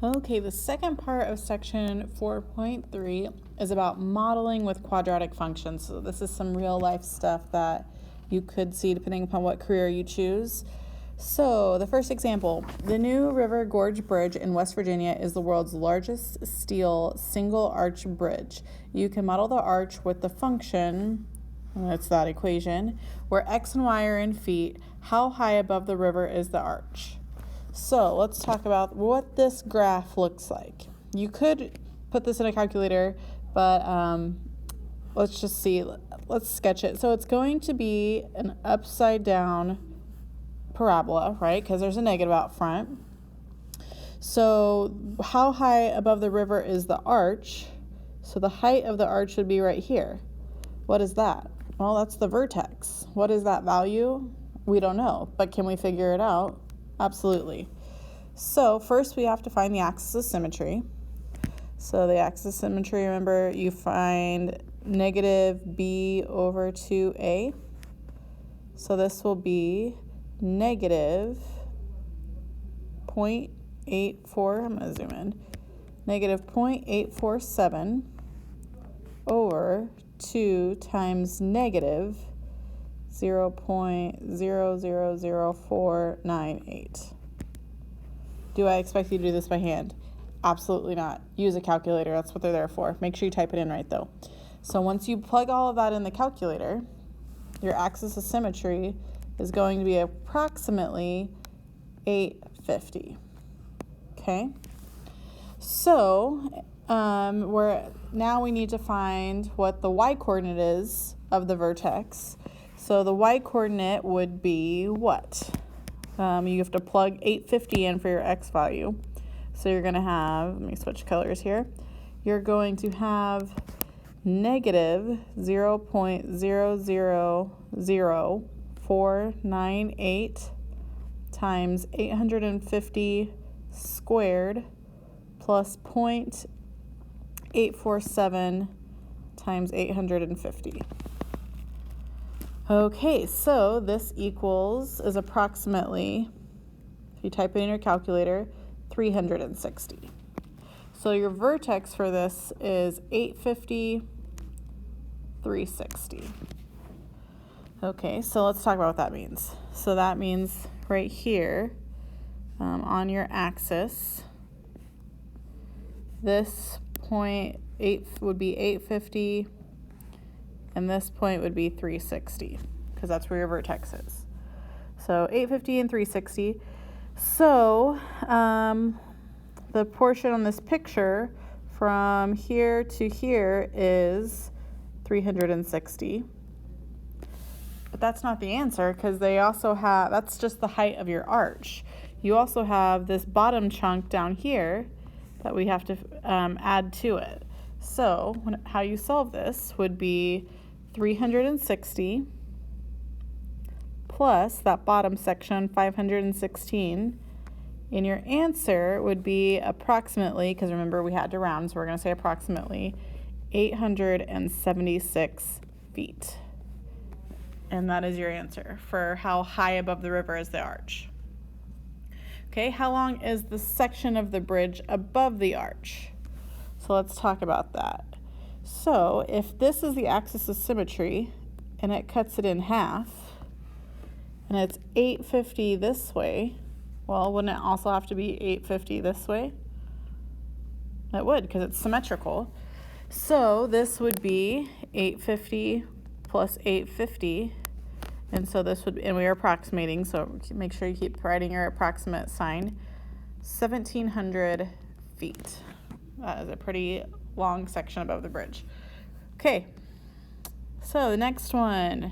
Okay, the second part of section 4.3 is about modeling with quadratic functions. So this is some real life stuff that you could see depending upon what career you choose. So the first example, the New River Gorge Bridge in West Virginia is the world's largest steel single arch bridge. You can model the arch with the function, that's that equation, where x and y are in feet. How high above the river is the arch? So let's talk about what this graph looks like. You could put this in a calculator, but let's just see. Let's sketch it. So it's going to be an upside down parabola, right? Because there's a negative out front. So how high above the river is the arch? So the height of the arch would be right here. What is that? Well, that's the vertex. What is that value? We don't know, but can we figure it out? Absolutely. So first we have to find the axis of symmetry. So the axis of symmetry, remember, you find negative b over 2a. So this will be negative 0.84, I'm going to zoom in, negative 0.847 over 2 times negative 0.000498. Do I expect you to do this by hand? Absolutely not. Use a calculator. That's what they're there for. Make sure you type it in right, though. So once you plug all of that in the calculator, your axis of symmetry is going to be approximately 850. Okay? So now we need to find what the y-coordinate is of the vertex. So the y-coordinate would be what? You have to plug 850 in for your x value. So you're going to have, let me switch colors here. You're going to have negative 0.000498 times 850 squared plus 0.847 times 850. Okay, so this is approximately, if you type it in your calculator, 360. So your vertex for this is 850, 360. Okay, so let's talk about what that means. So that means right here on your axis, this point would be 850, and this point would be 360, because that's where your vertex is. So 850 and 360. So the portion on this picture from here to here is 360. But that's not the answer, because they also have, that's just the height of your arch. You also have this bottom chunk down here that we have to add to it. So how you solve this would be 360 plus that bottom section, 516. And your answer would be approximately, because remember we had to round, so we're going to say approximately 876 feet. And that is your answer for how high above the river is the arch. Okay, how long is the section of the bridge above the arch? So let's talk about that. So if this is the axis of symmetry and it cuts it in half, and it's 850 this way, well, wouldn't it also have to be 850 this way? It would, because it's symmetrical. So this would be 850 plus 850. And so this would, and we are approximating, so make sure you keep writing your approximate sign, 1,700 feet. That is a pretty long section above the bridge. Okay, so the next one.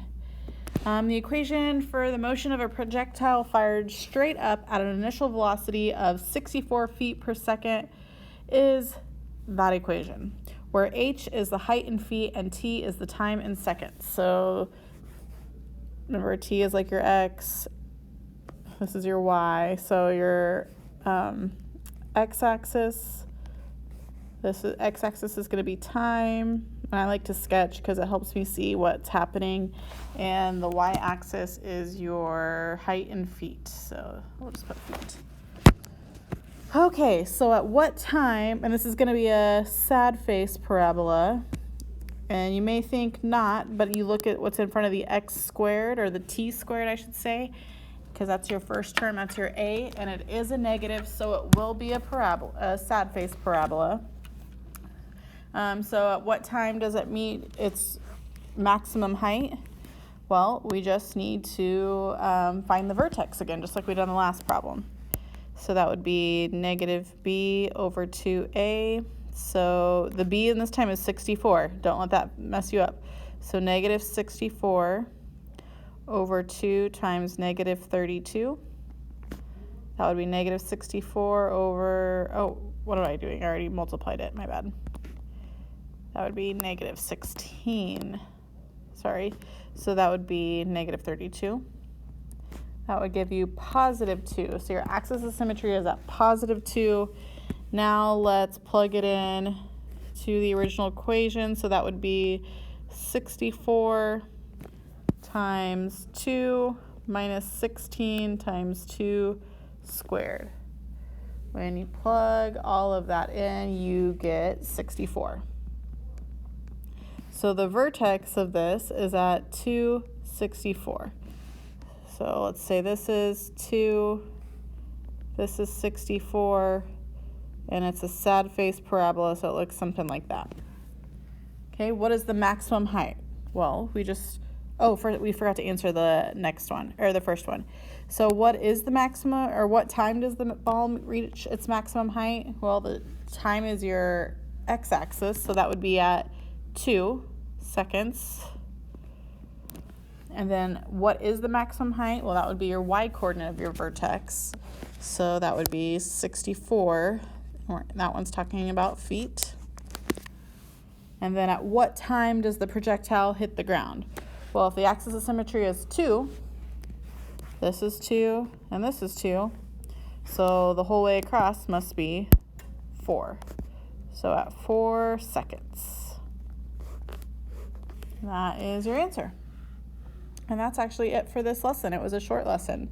The equation for the motion of a projectile fired straight up at an initial velocity of 64 feet per second is that equation, where h is the height in feet and t is the time in seconds. So remember, t is like your x, this is your y, so your x-axis, x-axis is going to be time, and I like to sketch because it helps me see what's happening, and the y-axis is your height in feet, so we'll just put feet. Okay, so at what time, and this is going to be a sad face parabola, and you may think not, but you look at what's in front of the x squared, or the t squared, I should say, because that's your first term, that's your a, and it is a negative, so it will be a parabola, a sad face parabola. So at what time does it meet its maximum height? Well, we just need to find the vertex again, just like we did on the last problem. So that would be negative b over 2a. So the b in this time is 64. Don't let that mess you up. So negative 64 over 2 times negative 32. That would be negative 64 over, oh, what am I doing? I already multiplied it, my bad. That would be negative 16. Sorry. So that would be negative 32. That would give you positive 2. So your axis of symmetry is at positive 2. Now let's plug it in to the original equation. So that would be 64 times 2 minus 16 times 2 squared. When you plug all of that in, you get 64. So the vertex of this is at 264. So let's say this is 2, this is 64, and it's a sad face parabola, so it looks something like that. Okay, what is the maximum height? Well, we forgot to answer the next one, or the first one. So what is the maximum, or what time does the ball reach its maximum height? Well, the time is your x-axis, so that would be at 2 seconds. And then what is the maximum height? Well, that would be your y-coordinate of your vertex. So that would be 64. That one's talking about feet. And then at what time does the projectile hit the ground? Well, if the axis of symmetry is 2, this is 2, and this is 2. So the whole way across must be 4. So at 4 seconds. That is your answer. And that's actually it for this lesson. It was a short lesson.